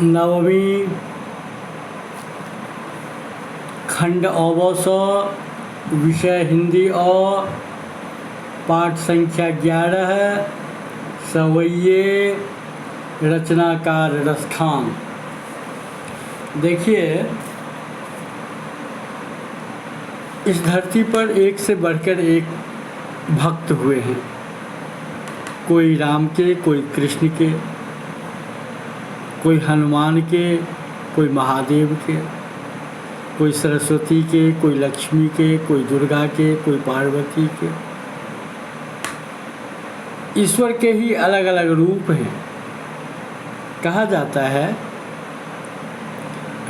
नववीं खंड अवस विषय हिंदी और पाठ संख्या 11 सवैये रचनाकार रसखान। देखिए, इस धरती पर एक से बढ़कर एक भक्त हुए हैं। कोई राम के, कोई कृष्ण के, कोई हनुमान के, कोई महादेव के, कोई सरस्वती के, कोई लक्ष्मी के, कोई दुर्गा के, कोई पार्वती के। ईश्वर के ही अलग अलग रूप हैं। कहा जाता है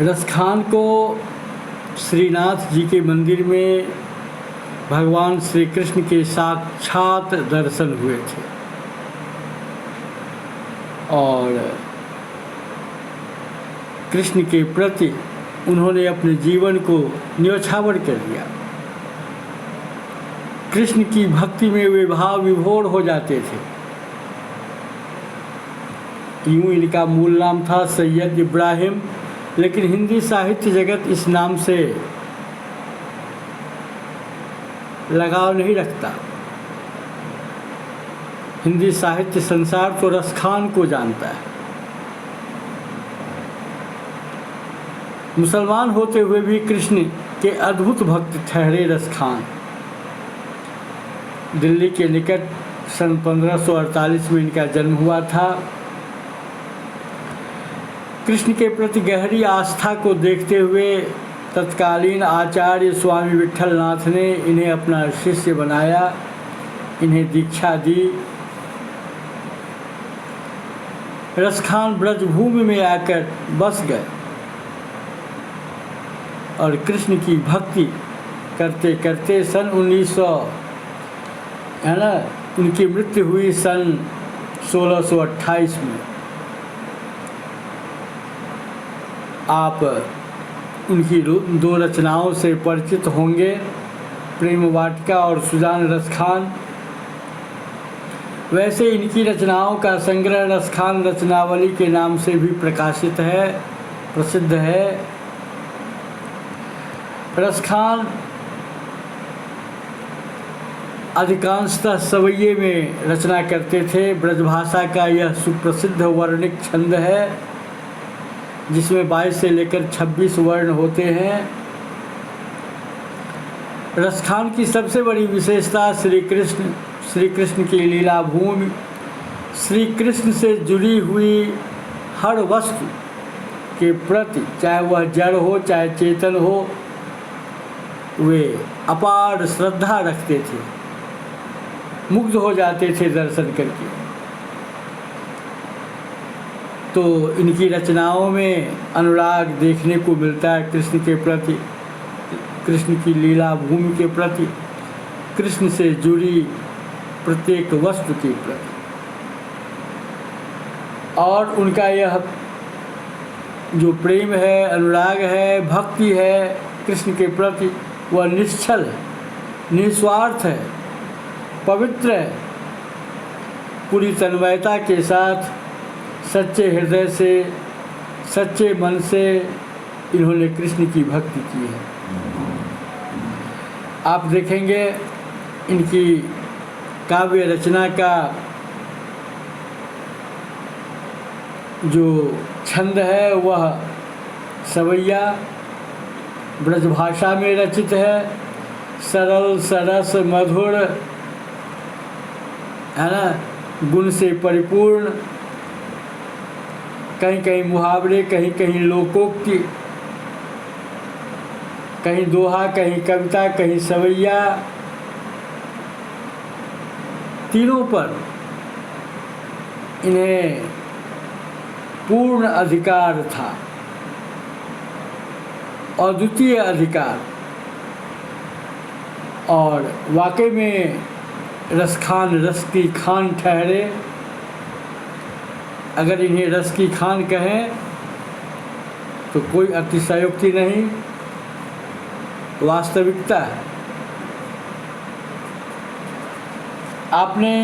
रसखान को श्रीनाथ जी के मंदिर में भगवान श्री कृष्ण के साक्षात दर्शन हुए थे और कृष्ण के प्रति उन्होंने अपने जीवन को न्योछावर कर दिया। कृष्ण की भक्ति में वे भाव विभोर हो जाते थे। यूँ इनका मूल नाम था सैयद इब्राहिम, लेकिन हिंदी साहित्य जगत इस नाम से लगाव नहीं रखता। हिंदी साहित्य संसार तो रसखान को जानता है। मुसलमान होते हुए भी कृष्ण के अद्भुत भक्त ठहरे रसखान। दिल्ली के निकट सन 1548 में इनका जन्म हुआ था। कृष्ण के प्रति गहरी आस्था को देखते हुए तत्कालीन आचार्य स्वामी विट्ठलनाथ ने इन्हें अपना शिष्य बनाया, इन्हें दीक्षा दी। रसखान ब्रजभूमि में आकर बस गए और कृष्ण की भक्ति करते करते सन 1900 है ना, उनकी मृत्यु हुई सन 1628 में। आप उनकी दो रचनाओं से परिचित होंगे, प्रेम वाटिका और सुजान रसखान। वैसे इनकी रचनाओं का संग्रह रसखान रचनावली के नाम से भी प्रकाशित है, प्रसिद्ध है। रसखान अधिकांशतः सवैये में रचना करते थे। ब्रजभाषा का यह सुप्रसिद्ध वर्णिक छंद है जिसमें 22 से लेकर 26 वर्ण होते हैं। रसखान की सबसे बड़ी विशेषता श्री कृष्ण की लीला भूमि, श्री कृष्ण से जुड़ी हुई हर वस्तु के प्रति, चाहे वह जड़ हो चाहे चेतन हो, वे अपार श्रद्धा रखते थे, मुग्ध हो जाते थे दर्शन करके। तो इनकी रचनाओं में अनुराग देखने को मिलता है कृष्ण के प्रति, कृष्ण की लीला भूमि के प्रति, कृष्ण से जुड़ी प्रत्येक वस्तु के प्रति। और उनका यह जो प्रेम है, अनुराग है, भक्ति है कृष्ण के प्रति, वह निश्चल है, निस्वार्थ है, पवित्र है। पूरी तन्मयता के साथ सच्चे हृदय से, सच्चे मन से इन्होंने कृष्ण की भक्ति की है। आप देखेंगे इनकी काव्य रचना का जो छंद है वह सवैया ब्रजभाषा में रचित है। सरल सरस मधुर है ना, गुण से परिपूर्ण, कहीं कहीं मुहावरे, कहीं कहीं लोकोक्ति, कहीं दोहा, कहीं कविता, कहीं सवैया। तीनों पर इन्हें पूर्ण अधिकार था, अद्वितीय अधिकार। और वाकई में रसखान रस की खान ठहरे। अगर इन्हें रस की खान कहें तो कोई अतिशयोक्ति नहीं, वास्तविकता है। आपने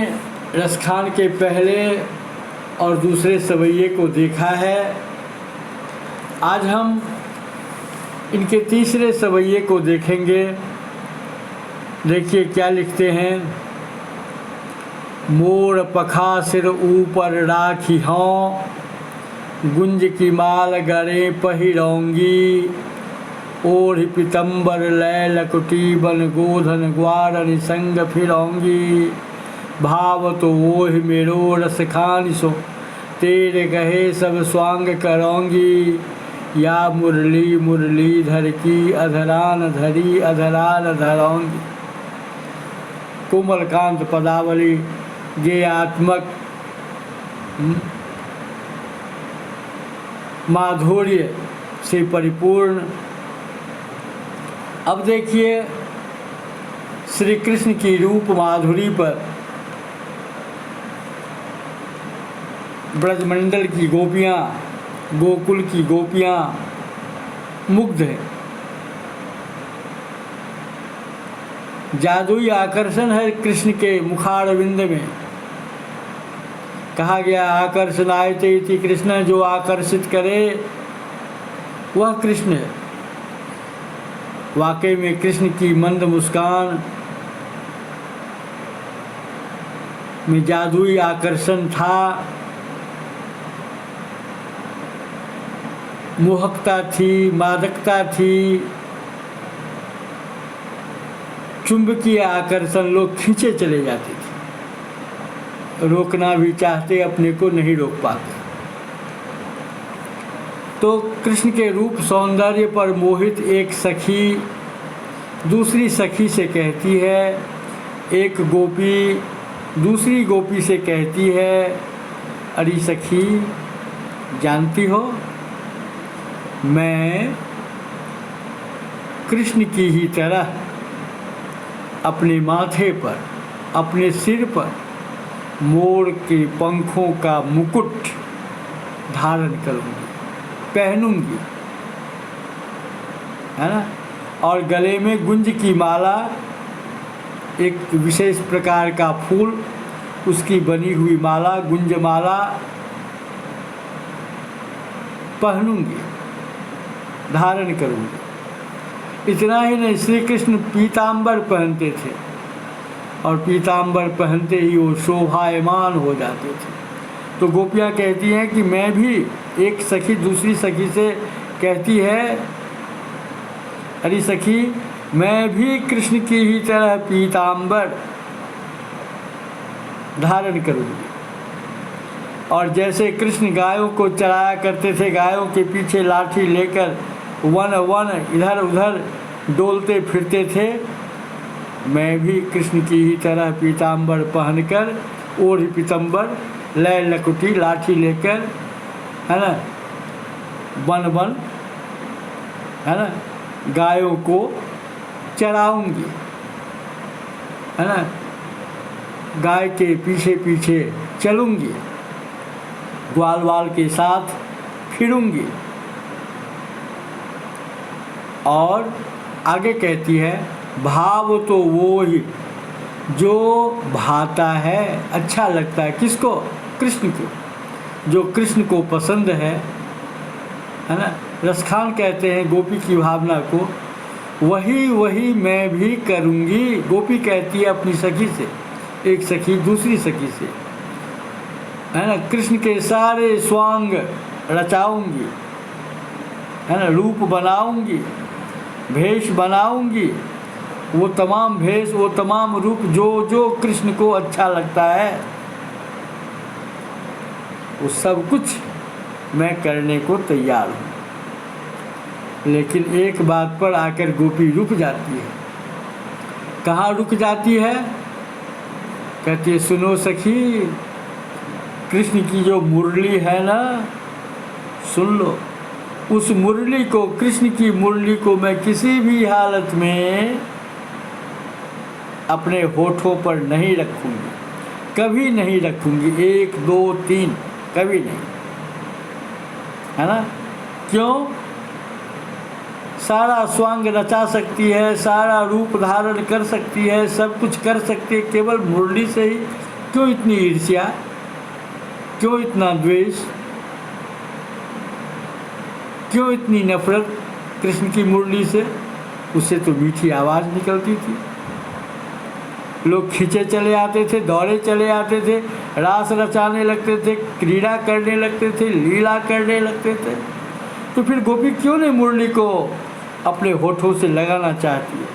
रसखान के पहले और दूसरे सवैये को देखा है। आज हम इनके तीसरे सवैये को देखेंगे। देखिए क्या लिखते हैं। मोर पखा सिर ऊपर राखी हों, गुंज की माल गरे पहिरौंगी, ओढ़ पीतम्बर लय लकुटी बन गोधन ग्वारन संग फिरौंगी, भाव तो ओह मेरो रस खान सो, तेरे कहे सब स्वांग करौंगी, या मुरली मुरलीधर की अधरान धरी अधरान धरौंगी। कोमलकांत पदावली गेयात्मक माधुर्य से परिपूर्ण। अब देखिए श्री कृष्ण की रूप माधुरी पर ब्रजमंडल की गोपियाँ, गोकुल की गोपियाँ मुग्ध हैं। जादुई आकर्षण है कृष्ण के मुखारविंद में। कहा गया आकर्षणायते इति कृष्ण, जो आकर्षित करे वह कृष्ण है। वाकई में कृष्ण की मंद मुस्कान में जादुई आकर्षण था, मोहकता थी, मादकता थी, चुंबकीय आकर्षण, लोग खींचे चले जाते थे, रोकना भी चाहते अपने को नहीं रोक पाते। तो कृष्ण के रूप सौंदर्य पर मोहित एक सखी दूसरी सखी से कहती है, एक गोपी दूसरी गोपी से कहती है, अरे सखी जानती हो मैं कृष्ण की ही तरह अपने माथे पर, अपने सिर पर मोर के पंखों का मुकुट धारण करूंगी, पहनूंगी, है ना। और गले में गुंज की माला, एक विशेष प्रकार का फूल, उसकी बनी हुई माला, गुंज माला पहनूंगी, धारण करूंगी। इतना ही नहीं, श्री कृष्ण पीतांबर पहनते थे और पीतांबर पहनते ही वो शोभायमान हो जाते थे। तो गोपियाँ कहती हैं कि मैं भी, एक सखी दूसरी सखी से कहती है, अरे सखी मैं भी कृष्ण की ही तरह पीतांबर धारण करूँगी। और जैसे कृष्ण गायों को चराया करते थे, गायों के पीछे लाठी लेकर वन वन इधर उधर डोलते फिरते थे, मैं भी कृष्ण की ही तरह पीतांबर पहनकर, ओढ़ पीतंबर लय लकुटी लाठी लेकर, है ना, वन वन, है ना, गायों को चराऊंगी, है ना, गाय के पीछे पीछे चलूंगी, ग्वाल वाल के साथ फिरूंगी। और आगे कहती है, भाव तो वो ही जो भाता है, अच्छा लगता है किसको, कृष्ण को, जो कृष्ण को पसंद है ना। रसखान कहते हैं गोपी की भावना को, वही वही मैं भी करूँगी। गोपी कहती है अपनी सखी से, एक सखी दूसरी सखी से, है ना, कृष्ण के सारे स्वांग रचाऊंगी, है ना, रूप बनाऊंगी, भेष बनाऊंगी, वो तमाम भेष, वो तमाम रूप जो जो कृष्ण को अच्छा लगता है, वो सब कुछ मैं करने को तैयार हूँ। लेकिन एक बात पर आकर गोपी रुक जाती है। कहाँ रुक जाती है? कहती है, सुनो सखी, कृष्ण की जो मुरली है ना, सुन लो, उस मुरली को, कृष्ण की मुरली को मैं किसी भी हालत में अपने होठों पर नहीं रखूँगी, कभी नहीं रखूँगी, 1 2 3 कभी नहीं, है ना। क्यों? सारा स्वांग रचा सकती है, सारा रूप धारण कर सकती है, सब कुछ कर सकती है, केवल मुरली से ही क्यों इतनी ईर्ष्या, क्यों इतना द्वेष, क्यों इतनी नफरत कृष्ण की मुरली से? उससे तो मीठी आवाज़ निकलती थी, लोग खींचे चले आते थे, दौड़े चले आते थे, रास रचाने लगते थे, क्रीड़ा करने लगते थे, लीला करने लगते थे। तो फिर गोपी क्यों नहीं मुरली को अपने होठों से लगाना चाहती है,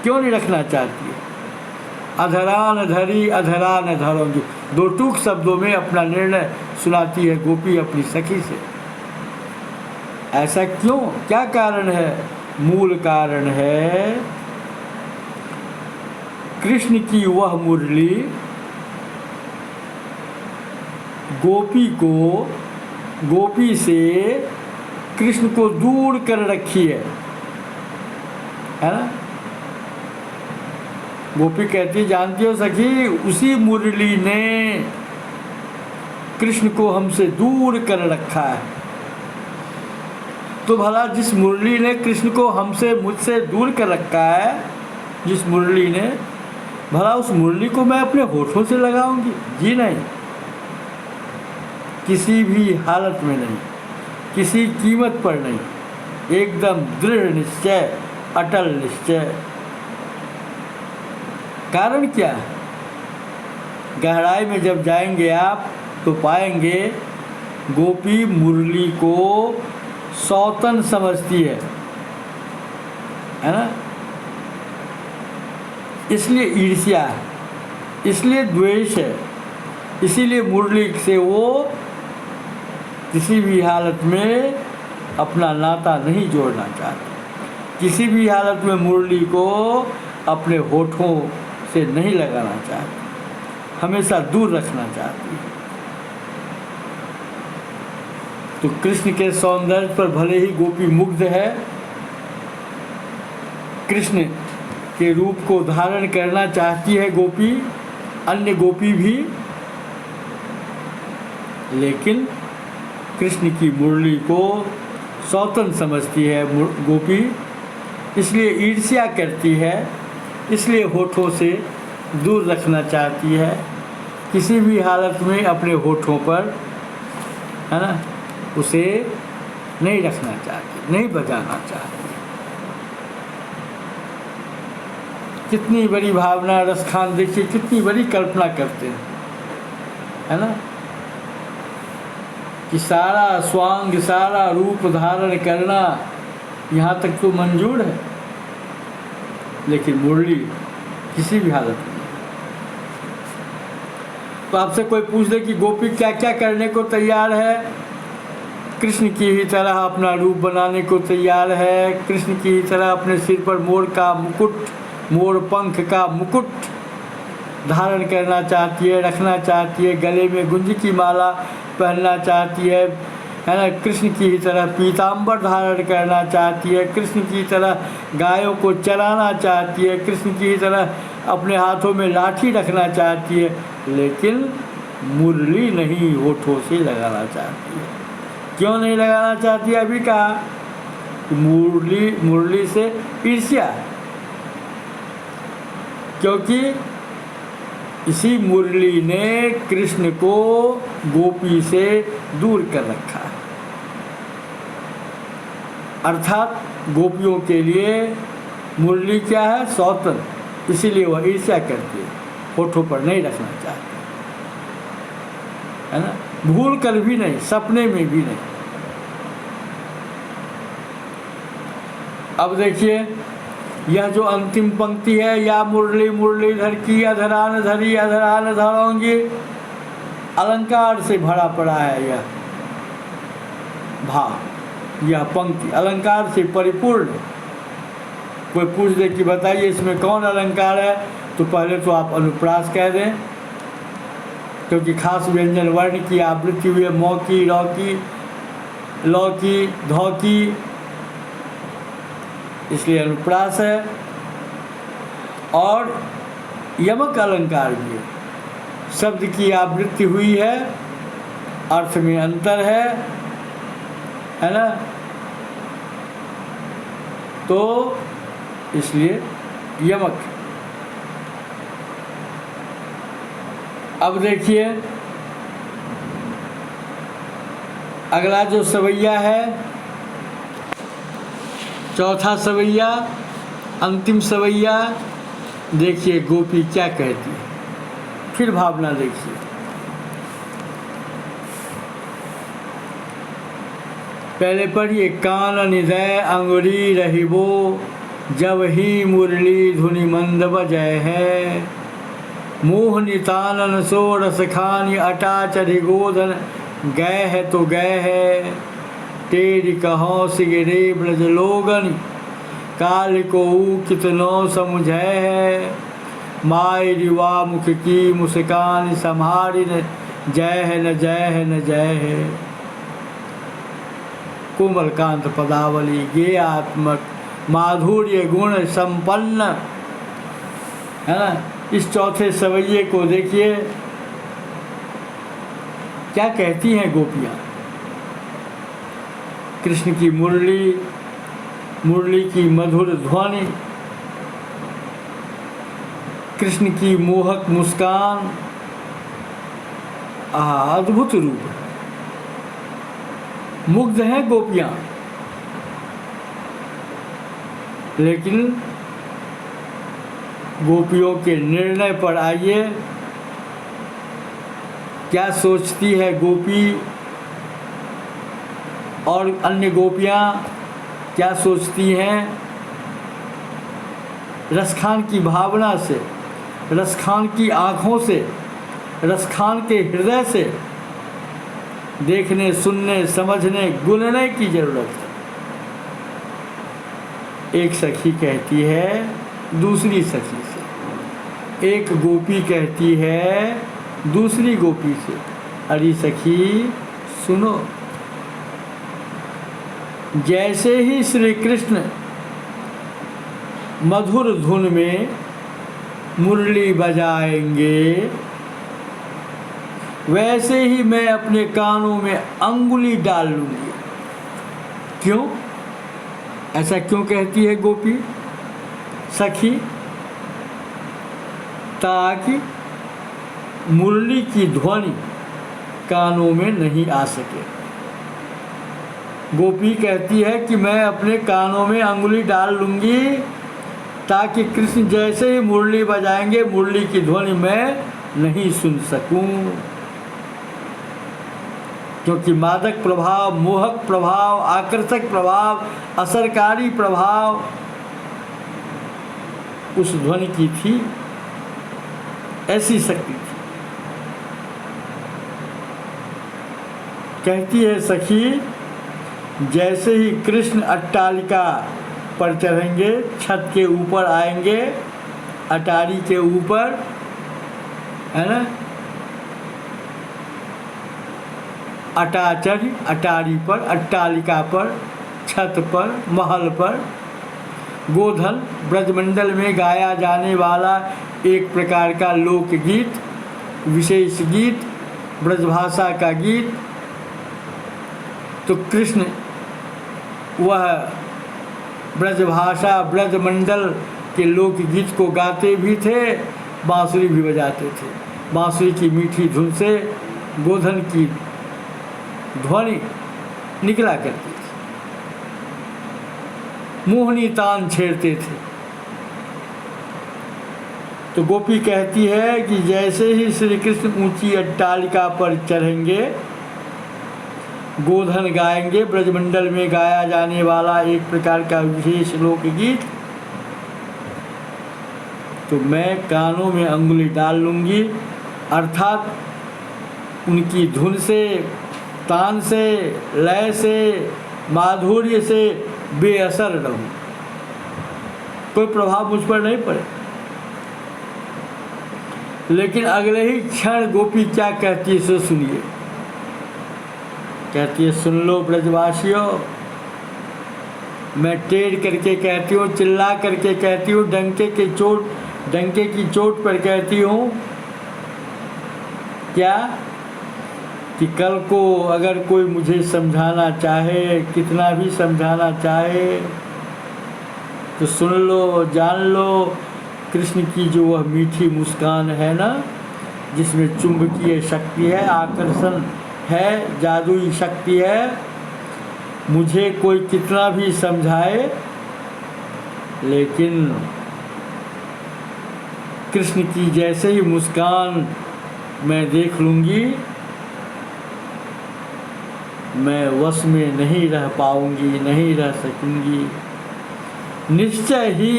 क्यों नहीं रखना चाहती है? अधरान धरी अधरान धरोगी, दो टूक शब्दों में अपना निर्णय सुनाती है गोपी अपनी सखी से। ऐसा क्यों, क्या कारण है? मूल कारण है कृष्ण की वह मुरली गोपी को, गोपी से कृष्ण को दूर कर रखी है ना? गोपी कहती, जानती हो सखी, उसी मुरली ने कृष्ण को हमसे दूर कर रखा है। तो भला जिस मुरली ने कृष्ण को हमसे, मुझसे दूर कर रखा है, जिस मुरली ने, भला उस मुरली को मैं अपने होठों से लगाऊंगी? जी नहीं, किसी भी हालत में नहीं, किसी कीमत पर नहीं, एकदम दृढ़ निश्चय, अटल निश्चय। कारण क्या है? गहराई में जब जाएंगे आप तो पाएंगे गोपी मुरली को सौतन समझती है ना? इसलिए ईर्ष्या है, इसलिए द्वेष है, इसीलिए मुरली से वो किसी भी हालत में अपना नाता नहीं जोड़ना चाहती, किसी भी हालत में मुरली को अपने होठों से नहीं लगाना चाहती, हमेशा दूर रखना चाहती है। तो कृष्ण के सौंदर्य पर भले ही गोपी मुग्ध है, कृष्ण के रूप को धारण करना चाहती है गोपी, अन्य गोपी भी, लेकिन कृष्ण की मुरली को सौतन समझती है गोपी, इसलिए ईर्ष्या करती है, इसलिए होठों से दूर रखना चाहती है, किसी भी हालत में अपने होठों पर, है ना, उसे नहीं रखना चाहती, नहीं बजाना चाहती। कितनी बड़ी भावना, रसखान देखिए, कितनी बड़ी कल्पना करते हैं, है ना, कि सारा स्वांग, सारा रूप धारण करना यहाँ तक तो मंजूर है, लेकिन मुरली किसी भी हालत में। तो आपसे कोई पूछ दे कि गोपी क्या क्या करने को तैयार है, कृष्ण की ही तरह अपना रूप बनाने को तैयार है, कृष्ण की ही तरह अपने सिर पर मोर का मुकुट, मोर पंख का मुकुट धारण करना चाहती है, रखना चाहती है, गले में गुंज की माला पहनना चाहती है ना, कृष्ण की ही तरह पीताम्बर धारण करना चाहती है, कृष्ण की तरह गायों को चराना चाहती है, कृष्ण की ही तरह अपने हाथों में लाठी रखना चाहती है, लेकिन मुरली नहीं होठों से लगाना चाहती है। क्यों नहीं लगाना चाहती? अभी कहा, मुरली से ईर्ष्या, क्योंकि इसी मुरली ने कृष्ण को गोपी से दूर कर रखा है। अर्थात गोपियों के लिए मुरली क्या है? सौतन, इसीलिए वह ईर्ष्या करती है, होठों पर नहीं रखना चाहती, है ना, भूल कर भी नहीं, सपने में भी नहीं। अब देखिए, यह जो अंतिम पंक्ति है, या मुरली मुरलीधर की अधरान धरी अधरान धरोंगी, अलंकार से भरा पड़ा है यह भाव, यह पंक्ति अलंकार से परिपूर्ण। कोई पूछ दे कि बताइए इसमें कौन अलंकार है, तो पहले तो आप अनुप्रास कह दें, क्योंकि खास व्यंजन वर्ण की आवृत्ति हुई है, मौकी, लौकी, लौकी, धौकी, इसलिए अनुप्रास है। और यमक अलंकार भी है, शब्द की आवृत्ति हुई है, अर्थ में अंतर है ना, तो इसलिए यमक। अब देखिए, अगला जो सवैया है, चौथा सवैया, अंतिम सवैया, देखिए गोपी क्या कहती है, फिर भावना देखिए। पहले पढ़िए, कान निदय अंगुरी रहिबो, जब ही मुरली धुनि मंद बजय है, मोह नितानन सो रस खानी, अटा चढ़ी गोधन गए है तो गए है, तेरी कहो सिगरे ब्रज लोगन, काल को कितनो समझे है, माई रिवा मुख की मुस्कान संहारी, न जय है न जय है न जय है। कोमलकांत पदावली गेयात्मक माधुर्य गुण संपन्न है ना। इस चौथे सवैये को देखिए क्या कहती हैं गोपियाँ। कृष्ण की मुरली, मुरली की मधुर ध्वनि, कृष्ण की मोहक मुस्कान, अद्भुत रूप, मुग्ध हैं गोपियाँ। लेकिन गोपियों के निर्णय पर आइए, क्या सोचती है गोपी और अन्य गोपियाँ क्या सोचती हैं। रसखान की भावना से, रसखान की आँखों से, रसखान के हृदय से देखने, सुनने, समझने, गुनने की जरूरत है। एक सखी कहती है दूसरी सखी से, एक गोपी कहती है दूसरी गोपी से, अरे सखी सुनो। जैसे ही श्री कृष्ण मधुर धुन में मुरली बजाएंगे, वैसे ही मैं अपने कानों में अंगुली डाल लूँगी। क्यों? ऐसा क्यों कहती है गोपी सखी? ताकि मुरली की ध्वनि कानों में नहीं आ सके। गोपी कहती है कि मैं अपने कानों में अंगुली डाल लूँगी ताकि कृष्ण जैसे ही मुरली बजाएंगे, मुरली की ध्वनि मैं नहीं सुन सकूं। क्योंकि मादक प्रभाव, मोहक प्रभाव, आकर्षक प्रभाव, असरकारी प्रभाव उस ध्वनि की थी, ऐसी शक्ति थी। कहती है सखी, जैसे ही कृष्ण अट्टालिका पर चढ़ेंगे, छत के ऊपर आएंगे, अटारी के ऊपर, है ना, अटाचर, अटारी पर, अट्टालिका पर, छत पर, महल पर, गोधन ब्रजमंडल में गाया जाने वाला एक प्रकार का लोकगीत, विशेष गीत, ब्रजभाषा का गीत। तो कृष्ण वह ब्रजभाषा, ब्रजमंडल के लोकगीत को गाते भी थे, बांसुरी भी बजाते थे। बांसुरी की मीठी धुन से गोधन की ध्वनि निकला करती थी, मोहनी तान छेड़ते थे। तो गोपी कहती है कि जैसे ही श्री कृष्ण ऊंची अट्टालिका पर चढ़ेंगे, गोधन गाएंगे, ब्रजमंडल में गाया जाने वाला एक प्रकार का विशेष लोकगीत, तो मैं कानों में अंगुली डाल लूँगी, अर्थात उनकी धुन से, तान से, लय से, माधुर्य से बेअसर रहूं, कोई प्रभाव मुझ पर नहीं पड़े। लेकिन अगले ही क्षण गोपी क्या कहती है सो सुनिए। कहती है, सुन लो ब्रजवासियों, मैं टेढ़ करके कहती हूँ, चिल्ला करके कहती हूँ, डंके की चोट पर कहती हूँ, क्या कि कल को अगर कोई मुझे समझाना चाहे, कितना भी समझाना चाहे, तो सुन लो, जान लो, कृष्ण की जो वह मीठी मुस्कान है ना, जिसमें चुंबकीय शक्ति है, आकर्षण है, जादुई शक्ति है। मुझे कोई कितना भी समझाए, लेकिन कृष्ण की जैसे ही मुस्कान मैं देख लूँगी, मैं वश में नहीं रह पाऊँगी, नहीं रह सकूँगी। निश्चय ही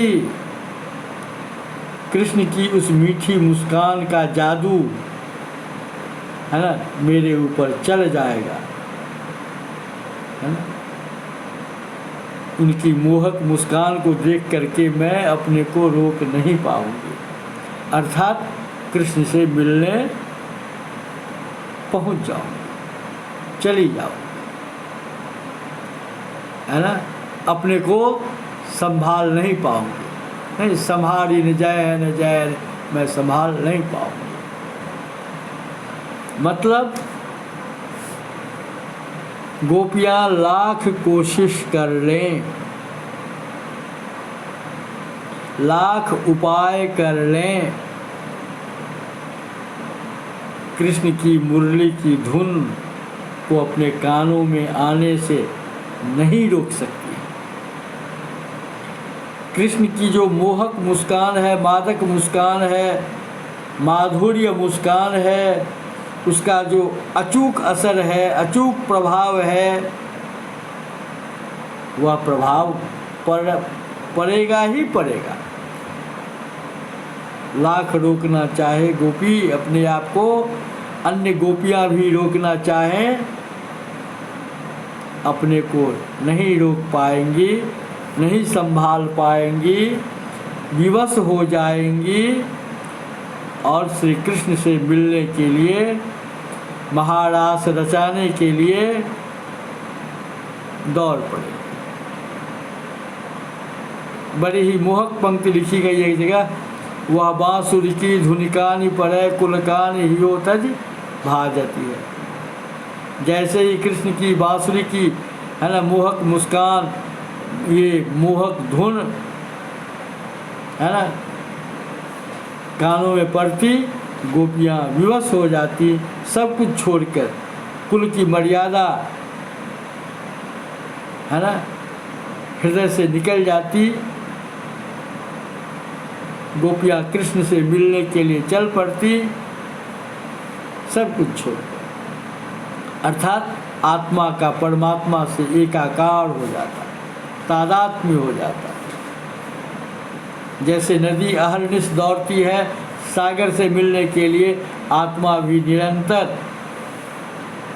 कृष्ण की उस मीठी मुस्कान का जादू है ना मेरे ऊपर चल जाएगा, है ना। उनकी मोहक मुस्कान को देख करके मैं अपने को रोक नहीं पाऊंगी, अर्थात कृष्ण से मिलने पहुंच जाऊंगी, चली जाऊंगी, है ना। अपने को संभाल नहीं पाऊंगी, नहीं संभाली न जाए मैं संभाल नहीं पाऊंगी। मतलब गोपियाँ लाख कोशिश कर लें, लाख उपाय कर लें, कृष्ण की मुरली की धुन को अपने कानों में आने से नहीं रोक सकती। कृष्ण की जो मोहक मुस्कान है, मादक मुस्कान है, माधुर्य मुस्कान है, उसका जो अचूक असर है, अचूक प्रभाव है, वह प्रभाव पड़ेगा ही पड़ेगा। लाख रोकना चाहे गोपी अपने आप को, अन्य गोपियाँ भी रोकना चाहें, अपने को नहीं रोक पाएंगी, नहीं संभाल पाएंगी, विवश हो जाएंगी और श्री कृष्ण से मिलने के लिए, महारास रचाने के लिए दौड़ पड़े। बड़ी ही मोहक पंक्ति लिखी गई एक जगह, वह बांसुरी की धुनिकानि पड़े कुलकान हियो तज भाजती है। जैसे ही कृष्ण की बांसुरी की है ना मोहक मुस्कान, ये मोहक धुन है ना कानों में पड़ती, गोपियाँ विवश हो जाती, सब कुछ छोड़कर, कुल की मर्यादा है ना हृदय से निकल जाती, गोपियाँ कृष्ण से मिलने के लिए चल पड़ती, सब कुछ छोड़, अर्थात आत्मा का परमात्मा से एकाकार हो जाता, तादात्म्य हो जाता। जैसे नदी अहरनिश दौड़ती है सागर से मिलने के लिए, आत्मा भी निरंतर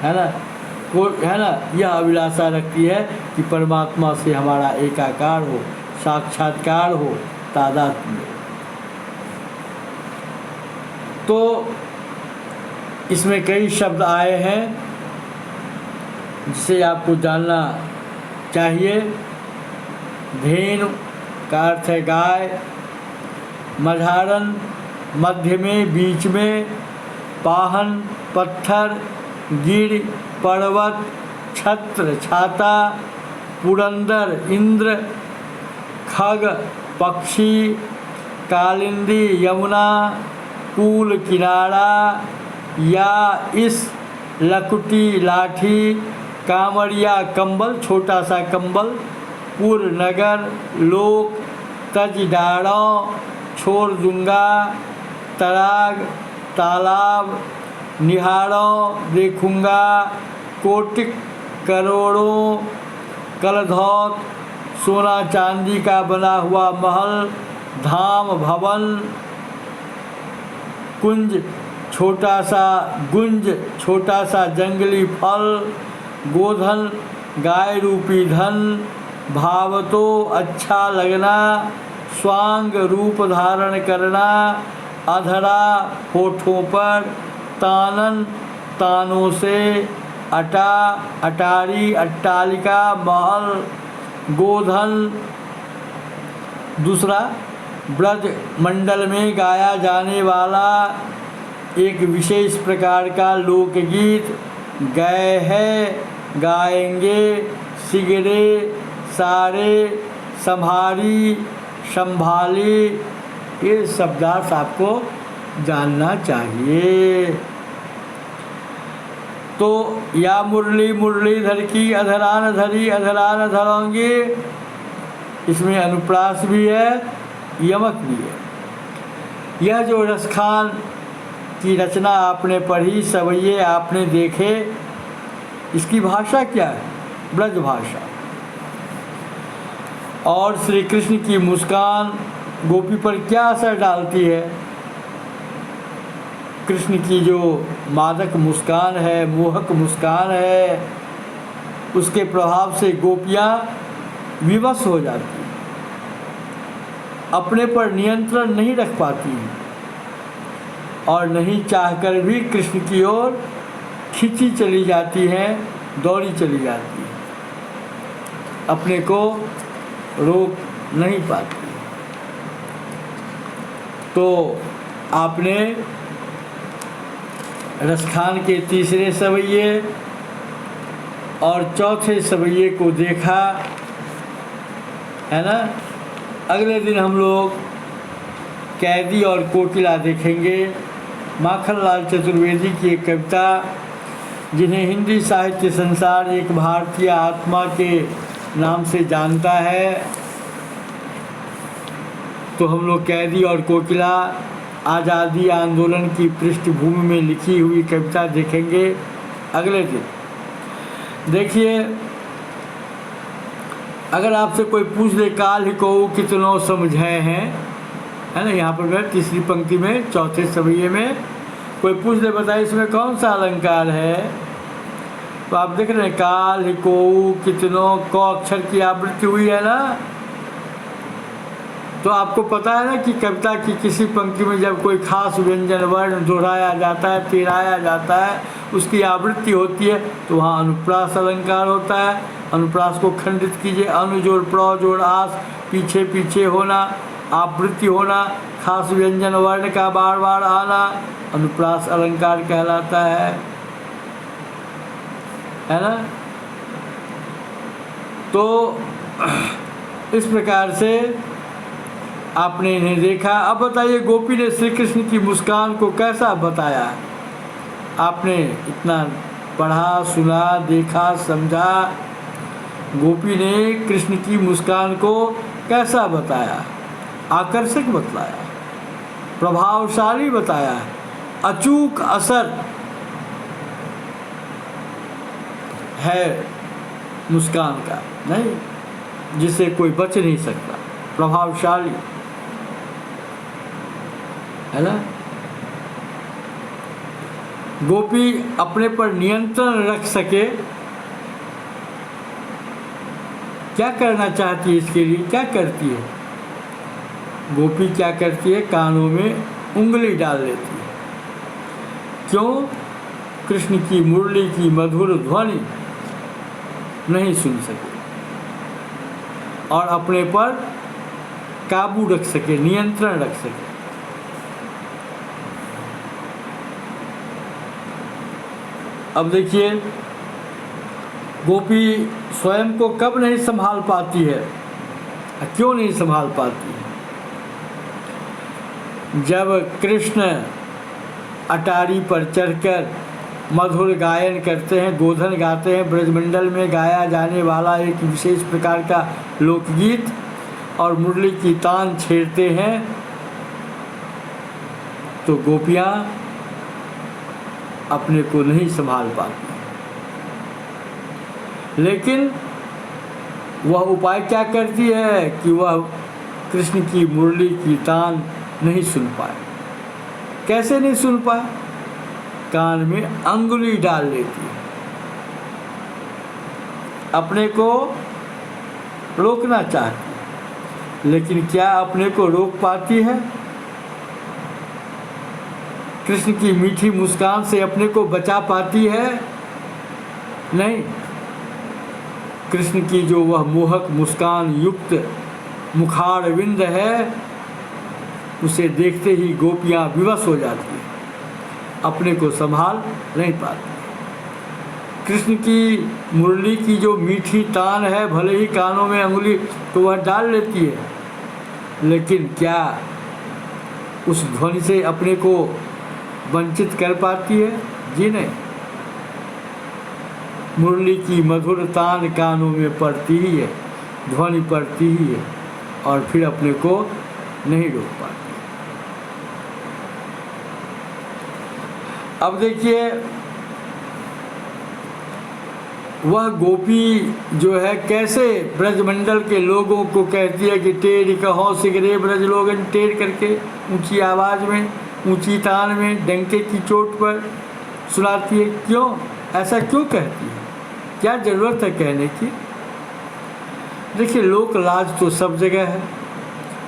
है ना यह अभिलाषा रखती है कि परमात्मा से हमारा एकाकार हो, साक्षात्कार हो, तादात्म्य। तो इसमें कई शब्द आए हैं जिसे आपको जानना चाहिए। धेनु का अर्थ है गाय, मझारन मध्य में, बीच में, पाहन पत्थर, गिर पर्वत, छत्र छाता, पुरंदर इंद्र, खग पक्षी, कालिंदी यमुना, कूल किनारा, या इस लकुटी लाठी, कांवरिया कंबल छोटा सा कंबल, पुर नगर, लोक, तज डाड़ों, छोड़ दूंगा, तराग तालाब, निहारों देखूंगा, कोटिक करोड़ों, कलधौत सोना चांदी का बना हुआ महल, धाम भवन, कुंज छोटा सा गुंज, छोटा सा जंगली फल, गोधन गाय रूपी धन, भावतो अच्छा लगना, स्वांग रूप धारण करना, अधरा होठों पर, तानन तानों से, अटा अटारी अट्टालिका महल, गोधन। दूसरा, ब्रज मंडल में गाया जाने वाला एक विशेष प्रकार का लोकगीत, गए है गाएंगे, सिगरे सारे, संभारी संभाली, ये शब्दार्थ आपको जानना चाहिए। तो या मुरली मुरलीधर की अधरान धरी अधरान धरोंगी, इसमें अनुप्रास भी है, यमक भी है। यह जो रसखान की रचना आपने पढ़ी, सवैये आपने देखे, इसकी भाषा क्या है? ब्रज भाषा। और श्री कृष्ण की मुस्कान गोपी पर क्या असर डालती है? कृष्ण की जो मादक मुस्कान है, मोहक मुस्कान है, उसके प्रभाव से गोपियाँ विवश हो जाती हैं, अपने पर नियंत्रण नहीं रख पाती हैं और नहीं चाहकर भी कृष्ण की ओर खींची चली जाती हैं, दौड़ी चली जाती हैं, अपने को रोक नहीं पाती। तो आपने रसखान के तीसरे सवैये और चौथे सवैये को देखा है ना। अगले दिन हम लोग कैदी और कोकिला देखेंगे। माखनलाल चतुर्वेदी की एक कविता, जिन्हें हिंदी साहित्य संसार एक भारतीय आत्मा के नाम से जानता है, तो हम लोग कैदी और कोकिला आज़ादी आंदोलन की पृष्ठभूमि में लिखी हुई कविता देखेंगे अगले दिन। देखिए, अगर आपसे कोई पूछ ले काल ही को कितनों समझे हैं, है ना, यहाँ पर मैं तीसरी पंक्ति में चौथे सवैये में कोई पूछ ले बताइए इसमें कौन सा अलंकार है, तो आप देख रहे हैं काल ही को कितनों क अक्षर की आवृत्ति हुई है ना। तो आपको पता है ना कि कविता की किसी पंक्ति में जब कोई खास व्यंजन वर्ण दोहराया जाता है, तिराया जाता है, उसकी आवृत्ति होती है, तो वहाँ अनुप्रास अलंकार होता है। अनुप्रास को खंडित कीजिए, अनु जोड़ प्र जोड़ आस, पीछे पीछे होना, आवृत्ति होना, खास व्यंजन वर्ण का बार बार आना, अनुप्रास अलंकार कहलाता है ना। तो इस प्रकार से आपने इन्हें देखा। अब बताइए गोपी ने श्री कृष्ण की मुस्कान को कैसा बताया? आपने इतना पढ़ा, सुना, देखा, समझा, गोपी ने कृष्ण की मुस्कान को कैसा बताया? आकर्षक बताया, प्रभावशाली बताया, अचूक असर है मुस्कान का, नहीं, जिसे कोई बच नहीं सकता, प्रभावशाली है ना। गोपी अपने पर नियंत्रण रख सके, क्या करना चाहती है? इसके लिए क्या करती है गोपी? क्या करती है? कानों में उंगली डाल लेती है। क्यों? कृष्ण की मुरली की मधुर ध्वनि नहीं सुन सके और अपने पर काबू रख सके, नियंत्रण रख सके। अब देखिए, गोपी स्वयं को कब नहीं संभाल पाती है, क्यों नहीं संभाल पाती है? जब कृष्ण अटारी पर चढ़कर मधुर गायन करते हैं, गोधन गाते हैं, ब्रजमंडल में गाया जाने वाला एक विशेष प्रकार का लोकगीत, और मुरली की तान छेड़ते हैं, तो गोपियाँ अपने को नहीं संभाल पाती। लेकिन वह उपाय क्या करती है कि वह कृष्ण की मुरली की तान नहीं सुन पाए। कैसे नहीं सुन पाए? कान में अंगुली डाल लेती है, अपने को रोकना चाहती है, लेकिन क्या अपने को रोक पाती है? कृष्ण की मीठी मुस्कान से अपने को बचा पाती है? नहीं। कृष्ण की जो वह मोहक मुस्कान युक्त मुखारविंद है, उसे देखते ही गोपियाँ विवश हो जाती हैं, अपने को संभाल नहीं पाती। कृष्ण की मुरली की जो मीठी तान है, भले ही कानों में अंगुली तो वह डाल लेती है, लेकिन क्या उस ध्वनि से अपने को वंचित कर पाती है? जी नहीं। मुरली की मधुर तान कानों में पड़ती ही है, ध्वनि पड़ती ही है और फिर अपने को नहीं रोक पाती। अब देखिए, वह गोपी जो है कैसे ब्रजमंडल के लोगों को कहती है कि टेढ़ कहो सिगरे ब्रज लोगन, टेढ़ करके ऊंची आवाज़ में, ऊंची तान में, डंके की चोट पर सुनाती है। क्यों ऐसा क्यों कहती है? क्या ज़रूरत है कहने की? देखिए, लोक लाज तो सब जगह है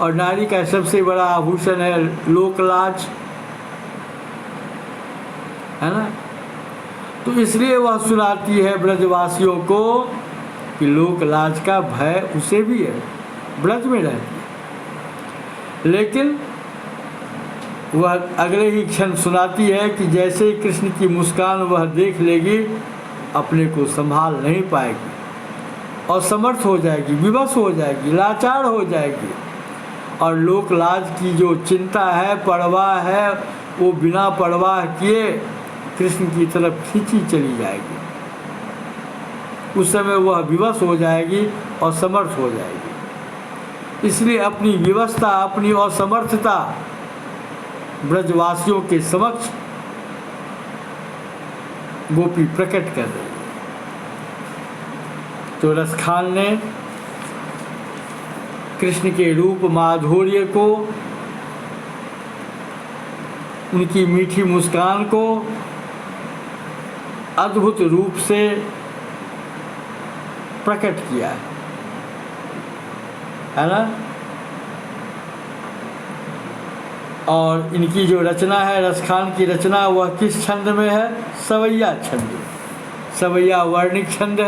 और नारी का सबसे बड़ा आभूषण है लोक लाज, है ना। तो इसलिए वह सुनाती है ब्रजवासियों को कि लोक लाज का भय उसे भी है, ब्रज में रहती है। लेकिन वह अगले ही क्षण सुनाती है कि जैसे ही कृष्ण की मुस्कान वह देख लेगी, अपने को संभाल नहीं पाएगी और समर्थ हो जाएगी, विवश हो जाएगी, लाचार हो जाएगी और लोक लाज की जो चिंता है, परवाह है, वो बिना परवाह किए कृष्ण की तरफ खींची चली जाएगी। उस समय वह विवश हो जाएगी और समर्थ हो जाएगी। इसलिए अपनी विवशता, अपनी असमर्थता ब्रजवासियों के समक्ष गोपी प्रकट कर रही है। तो रसखान ने कृष्ण के रूप माधुर्य को, उनकी मीठी मुस्कान को अद्भुत रूप से प्रकट किया है ना। और इनकी जो रचना है, रसखान की रचना, वह किस छंद में है? सवैया छंद, सवैया वर्णिक छंद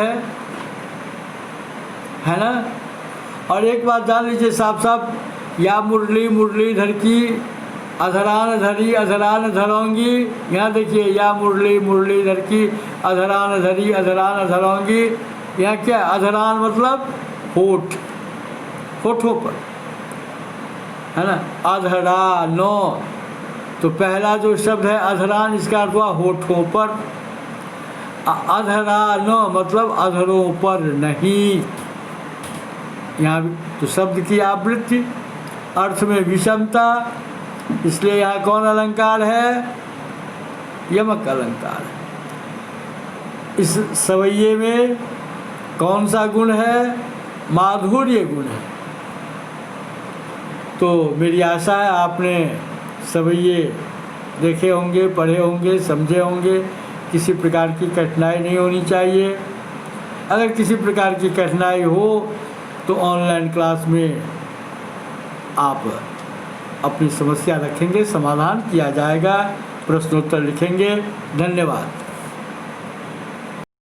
है ना। और एक बात जान लीजिए साफ साफ, या मुरली मुरलीधर की अधरान धरी अधरान धरोंगी। यहाँ देखिए, या मुरली मुरलीधर की अधरान धरी अधरान धरोंगी। यहाँ क्या? अधरान मतलब होठ, होठों पर, है ना। अधरानो, तो पहला जो शब्द है अधरान, इसका अर्थ हुआ होठों पर। अधरानो मतलब अधरों पर नहीं। यहाँ तो शब्द की आवृत्ति, अर्थ में विषमता, इसलिए यहाँ कौन अलंकार है? यमक अलंकार है। इस सवैये में कौन सा गुण है? माधुर्य गुण है। तो मेरी आशा है आपने सवैये देखे होंगे, पढ़े होंगे, समझे होंगे। किसी प्रकार की कठिनाई नहीं होनी चाहिए। अगर किसी प्रकार की कठिनाई हो तो ऑनलाइन क्लास में आप अपनी समस्या रखेंगे, समाधान किया जाएगा, प्रश्नोत्तर लिखेंगे। धन्यवाद।